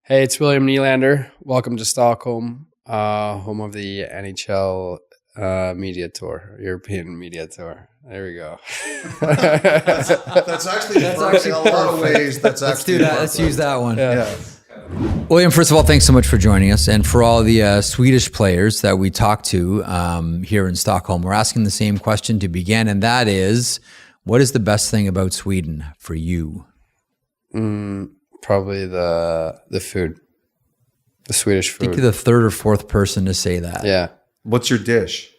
Hey, it's William Nylander. Welcome to Stockholm, home of the NHL media tour, European media tour. There we go. That's actually in a lot of ways. Let's do that. Let's use that one. Yeah. William, first of all, thanks so much for joining us. And for all the Swedish players that we talked to here in Stockholm, we're asking the same question to begin, and that is, what is the best thing about Sweden for you? Probably the food, the Swedish food. I think you're the third or fourth person to say that. Yeah. What's your dish?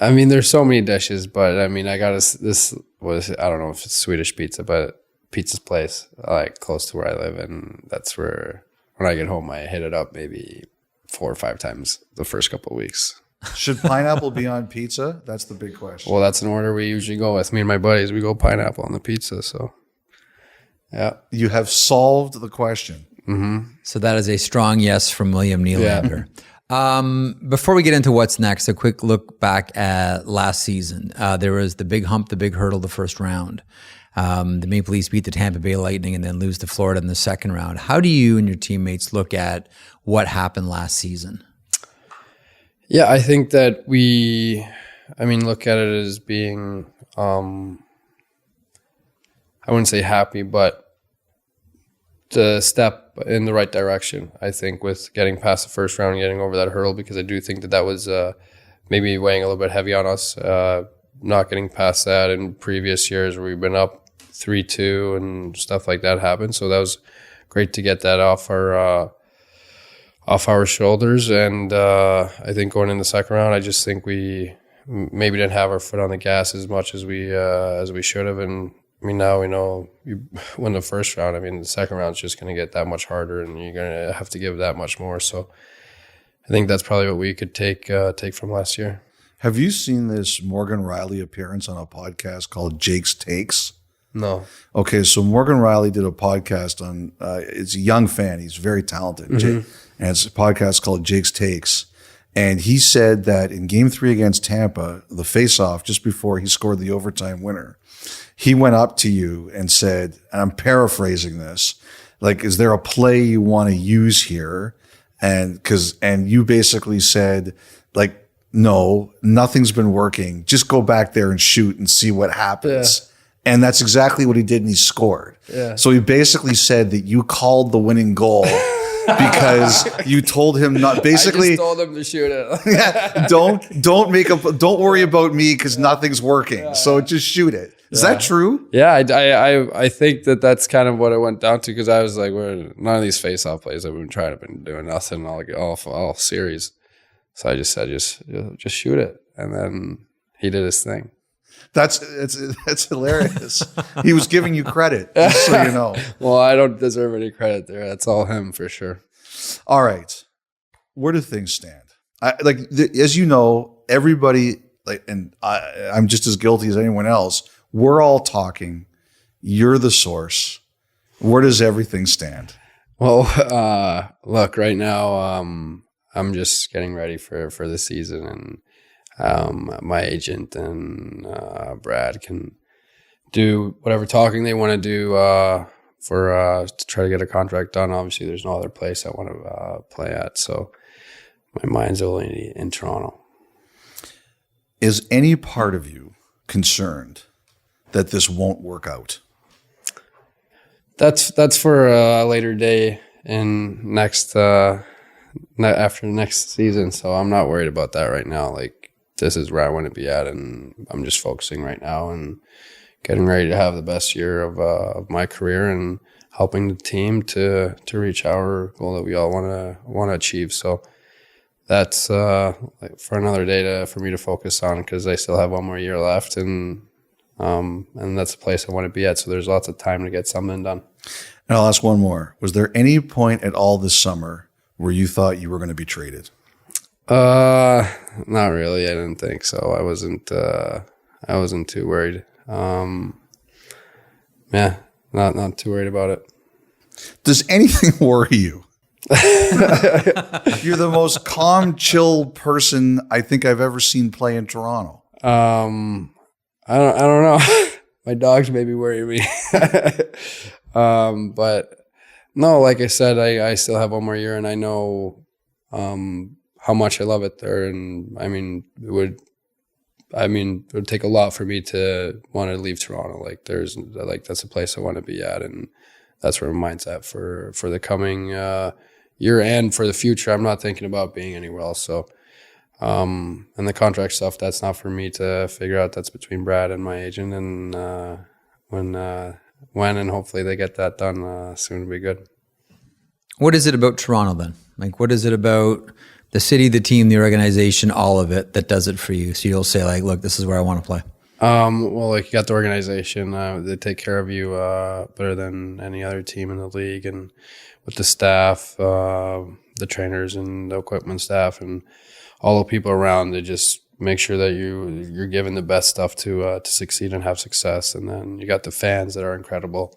I mean, there's so many dishes, but I mean, I got this was, I don't know if it's Swedish pizza, but pizza's place, like close to where I live. And that's where, when I get home, I hit it up maybe 4 or 5 times the first couple of weeks. Should pineapple be on pizza? That's the big question. Well, that's an order we usually go with. Me and my buddies, we go pineapple on the pizza. So, yeah. You have solved the question. Mm-hmm. So that is a strong yes from William Nylander. Yeah. Before we get into what's next, a quick look back at last season. There was the big hump, the big hurdle, the first round. The Maple Leafs beat the Tampa Bay Lightning and then lose to Florida in the second round. How do you and your teammates look at what happened last season? Yeah, I think that look at it as being, I wouldn't say happy, but the step in the right direction, I think, with getting past the first round and getting over that hurdle, because I do think that was maybe weighing a little bit heavy on us, not getting past that in previous years where we've been up 3-2 and stuff like that happened. So that was great to get that off our shoulders. And I think going in the second round, I just think we maybe didn't have our foot on the gas as much as we should have. And I mean, now we know you win the first round. I mean, the second round is just going to get that much harder, and you're going to have to give that much more. So I think that's probably what we could take from last year. Have you seen this Morgan Riley appearance on a podcast called Jake's Takes? No. Okay, so Morgan Riley did a podcast on, it's a young fan. He's very talented. Mm-hmm. And it's a podcast called Jake's Takes. And he said that in Game 3 against Tampa, the face-off, just before he scored the overtime winner, he went up to you and said, and I'm paraphrasing this, like, is there a play you want to use here? And you basically said, like, no, nothing's been working. Just go back there and shoot and see what happens. Yeah. And that's exactly what he did, and he scored. Yeah. So he basically said that you called the winning goal because you told him not. Basically, I just told him to shoot it. Yeah, don't worry about me because nothing's working. Yeah. So just shoot it. Is that true? Yeah, I think that's kind of what it went down to, because I was like, none of these face-off plays that we've been doing nothing all series. So I just said, just shoot it, and then he did his thing. That's hilarious. He was giving you credit, just so you know. Well, I don't deserve any credit there. That's all him for sure. All right, where do things stand? As you know, everybody, and I'm just as guilty as anyone else. We're all talking. You're the source. Where does everything stand? Well, look, right now, I'm just getting ready for the season, and my agent and Brad can do whatever talking they want to do to try to get a contract done. Obviously, there's no other place I want to play at, so my mind's only in Toronto. Is any part of you concerned that this won't work out? That's for a later day in after the next season. So I'm not worried about that right now. Like, this is where I want to be at, and I'm just focusing right now and getting ready to have the best year of my career and helping the team to reach our goal that we all want to achieve. So that's for another day for me to focus on, because I still have one more year left, and that's the place I want to be at. So there's lots of time to get something done. And I'll ask one more. Was there any point at all this summer where you thought you were going to be traded? Not really. I didn't think so. I wasn't too worried. Yeah, not too worried about it. Does anything worry you? You're the most calm, chill person I think I've ever seen play in Toronto. I don't know. My dogs maybe worry me. But No, like I said, I still have one more year, and I know how much I love it there. And I mean, it would take a lot for me to want to leave Toronto. Like that's a place I want to be at, and that's where my mind's at for the coming year and for the future. I'm not thinking about being anywhere else. So, and the contract stuff, that's not for me to figure out. That's between Brad and my agent, and when and hopefully they get that done soon, it'll be good. What is it about Toronto then? Like, what is it about the city, the team, the organization, all of it that does it for you? So you'll say, like, look, this is where I want to play. Well, like, you got the organization. They take care of you better than any other team in the league, and with the staff, the trainers and the equipment staff and all the people around, they just make sure that you're given the best stuff to succeed and have success. And then you got the fans that are incredible.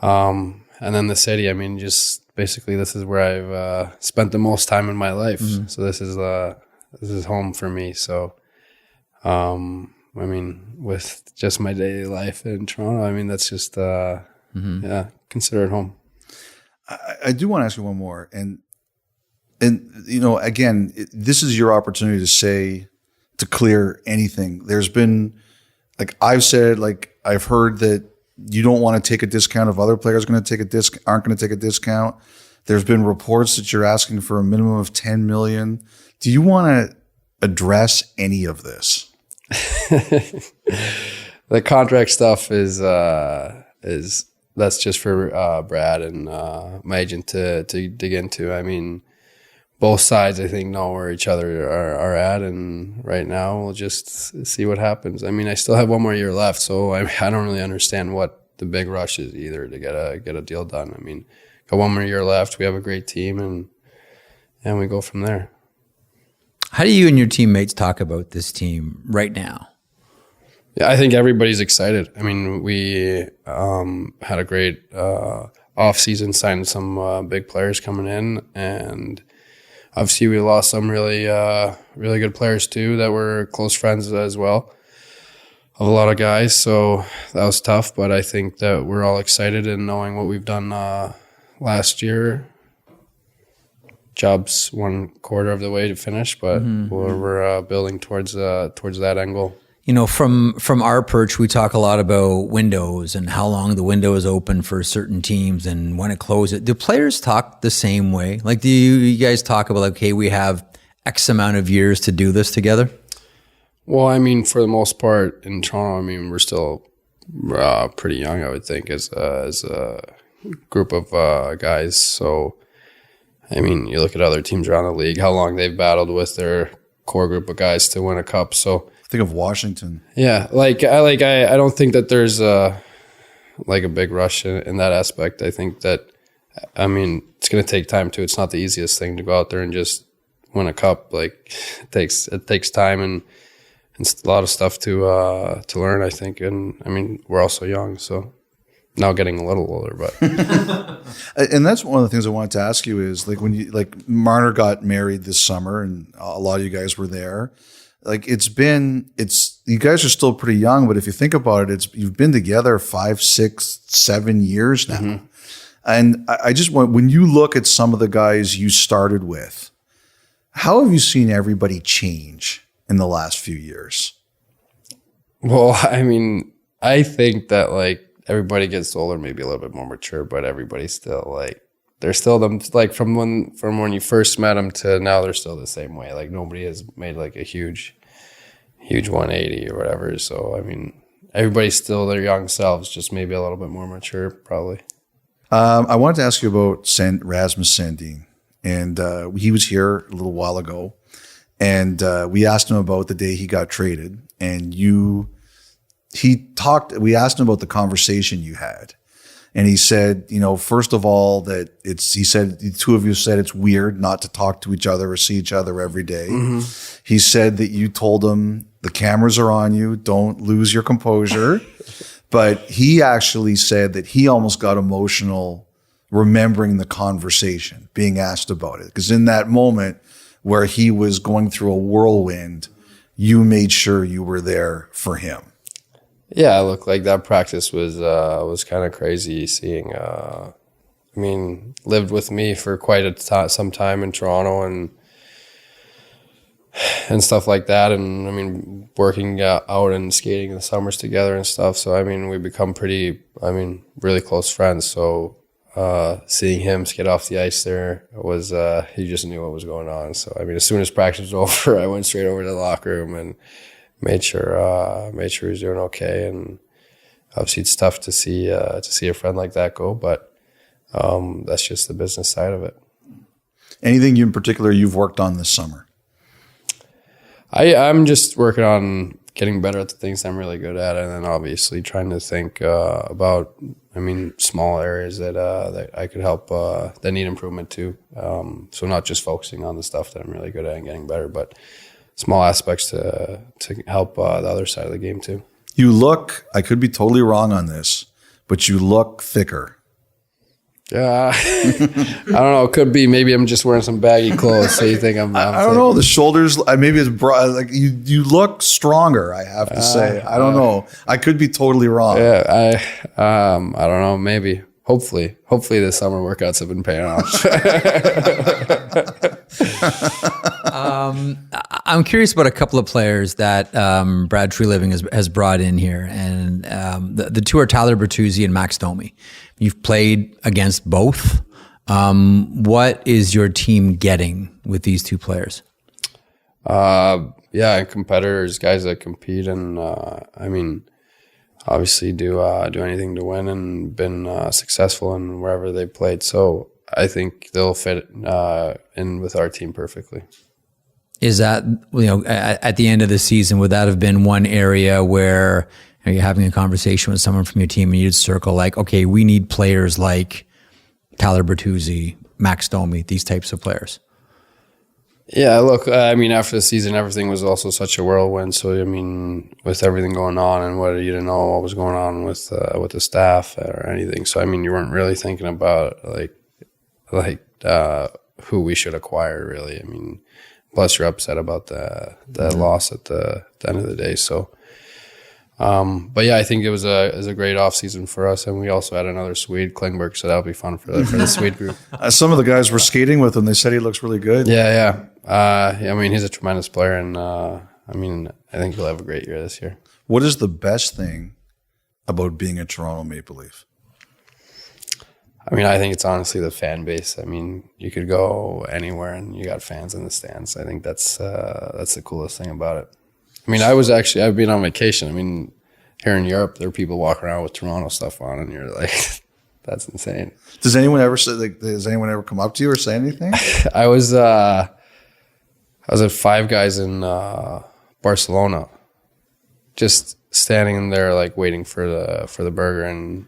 And then the city, I mean, just basically this is where I've spent the most time in my life. Mm-hmm. So this is home for me. So, I mean, with just my daily life in Toronto, I mean, that's just, consider it home. I do want to ask you one more. And you know, again, this is your opportunity to clear anything. There's been, like I've said, like I've heard that you don't want to take a discount if other players aren't going to take a discount. There's been reports that you're asking for a minimum of $10 million. Do you want to address any of this? The contract stuff is that's just for Brad and my agent to dig into. I mean, both sides, I think, know where each other are at, and right now we'll just see what happens. I mean, I still have one more year left, so I don't really understand what the big rush is either to get a deal done. I mean, got one more year left. We have a great team, and we go from there. How do you and your teammates talk about this team right now? Yeah, I think everybody's excited. I mean, we had a great off season, signed some big players coming in, and obviously, we lost some really good players too that were close friends as well of a lot of guys. So that was tough, but I think that we're all excited in knowing what we've done last year. Job's 1/4 of the way to finish, but we're building towards that end goal. You know, from our perch, we talk a lot about windows and how long the window is open for certain teams and when it closes. Do players talk the same way? Like, do you guys talk about, like, okay, we have X amount of years to do this together? Well, I mean, for the most part in Toronto, I mean, we're still pretty young, I would think, as a group of guys. So, I mean, you look at other teams around the league, how long they've battled with their core group of guys to win a cup. So, think of Washington. Yeah, I don't think that there's a big rush in that aspect. I think that, I mean, it's going to take time too. It's not the easiest thing to go out there and just win a cup. Like, it takes time and a lot of stuff to learn, I think. And I mean, we're also young, so now getting a little older, but and that's one of the things I wanted to ask you is, like, when Marner got married this summer and a lot of you guys were there. Like, you guys are still pretty young, but if you think about it, you've been together 5, 6, 7 years now. Mm-hmm. And I just want, when you look at some of the guys you started with, how have you seen everybody change in the last few years? Well, I mean, I think that, like, everybody gets older, maybe a little bit more mature, but everybody's still, like, they're still them, like, from when you first met them to now, they're still the same way. Like, nobody has made, like, a huge 180 or whatever. So, I mean, everybody's still their young selves, just maybe a little bit more mature, probably. I wanted to ask you about Rasmus Sandin. And he was here a little while ago. And we asked him about the day he got traded. And we asked him about the conversation you had. And he said, you know, first of all, the two of you said it's weird not to talk to each other or see each other every day. Mm-hmm. He said that you told him the cameras are on you, don't lose your composure. But he actually said that he almost got emotional remembering the conversation, being asked about it. Because in that moment where he was going through a whirlwind, you made sure you were there for him. Yeah, look, like, that practice was kind of crazy, seeing lived with me for quite some time in Toronto and stuff like that. And working out and skating in the summers together and stuff. So, we become really close friends. So, seeing him skate off the ice there was, he just knew what was going on. So, as soon as practice was over, I went straight over to the locker room and made sure he was doing okay. And obviously it's tough to see a friend like that go, but, that's just the business side of it. Anything in particular you've worked on this summer? I'm just working on getting better at the things I'm really good at, and then obviously trying to think about, small areas that I could help that need improvement too. So not just focusing on the stuff that I'm really good at and getting better, but small aspects to help the other side of the game too. You look, I could be totally wrong on this, but you look thicker. Yeah, I don't know. It could be. Maybe I'm just wearing some baggy clothes, so you think I'm I don't know. The shoulders, maybe it's broad. Like you look stronger. I have to say. I don't know. I could be totally wrong. Yeah, I don't know. Maybe. Hopefully the summer workouts have been paying off. I'm curious about a couple of players that Brad Treliving has brought in here, and the two are Tyler Bertuzzi and Max Domi. You've played against both. What is your team getting with these two players? Competitors, guys that compete, and obviously do anything to win, and been successful in wherever they played. So I think they'll fit in with our team perfectly. Is that, at the end of the season, would that have been one area where you're having a conversation with someone from your team and you'd circle like, okay, we need players like Tyler Bertuzzi, Max Domi, these types of players? Yeah, look, after the season, everything was also such a whirlwind. So, with everything going on and you didn't know what was going on with the staff or anything. So, you weren't really thinking about who we should acquire, really. Plus you're upset about the loss at the end of the day. So, I think it was a great off season for us, and we also had another Swede, Klingberg, so that'll be fun for the Swede group. Some of the guys were skating with him. They said he looks really good. Yeah. He's a tremendous player, and I think he'll have a great year this year. What is the best thing about being a Toronto Maple Leaf? I think it's honestly the fan base. You could go anywhere and you got fans in the stands. I think that's the coolest thing about it. I've been on vacation. Here in Europe, there are people walking around with Toronto stuff on, and you're like, that's insane. Does anyone ever come up to you or say anything? I was at Five Guys in Barcelona, just standing in there waiting for the burger, and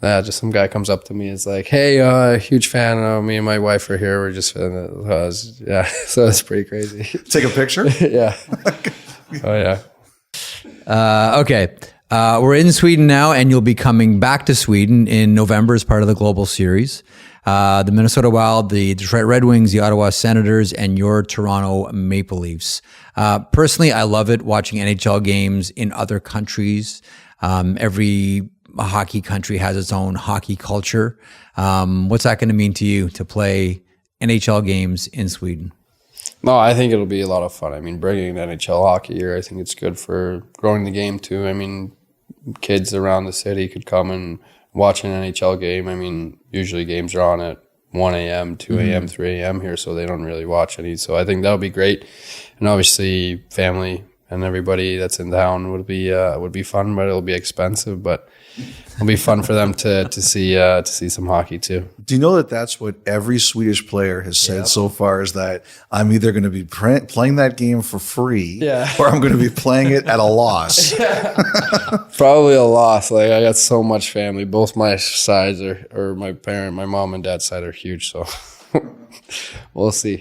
just some guy comes up to me. It's like, hey, huge fan. Me and my wife are here. We're just so it's pretty crazy. Take a picture? Yeah. Oh yeah. Okay. We're in Sweden now, and you'll be coming back to Sweden in November as part of the Global Series. The Minnesota Wild, the Detroit Red Wings, the Ottawa Senators, and your Toronto Maple Leafs. Personally, I love it watching NHL games in other countries. Every hockey country has its own hockey culture. What's that going to mean to you to play NHL games in Sweden? No, I think it'll be a lot of fun. Bringing NHL hockey here, I think it's good for growing the game too. Kids around the city could come and watch an NHL game. Usually games are on at 1 a.m., 2 a.m., 3 a.m. here, so they don't really watch any. So I think that'll be great. And obviously family and everybody that's in town would be fun, but it'll be expensive. But it'll be fun for them to see some hockey too. Do you know that that's what every Swedish player has said so far, is that I'm either going to be playing that game for free or I'm going to be playing it at a loss? Probably a loss. I got so much family. Both my sides my mom and dad's side are huge. So we'll see.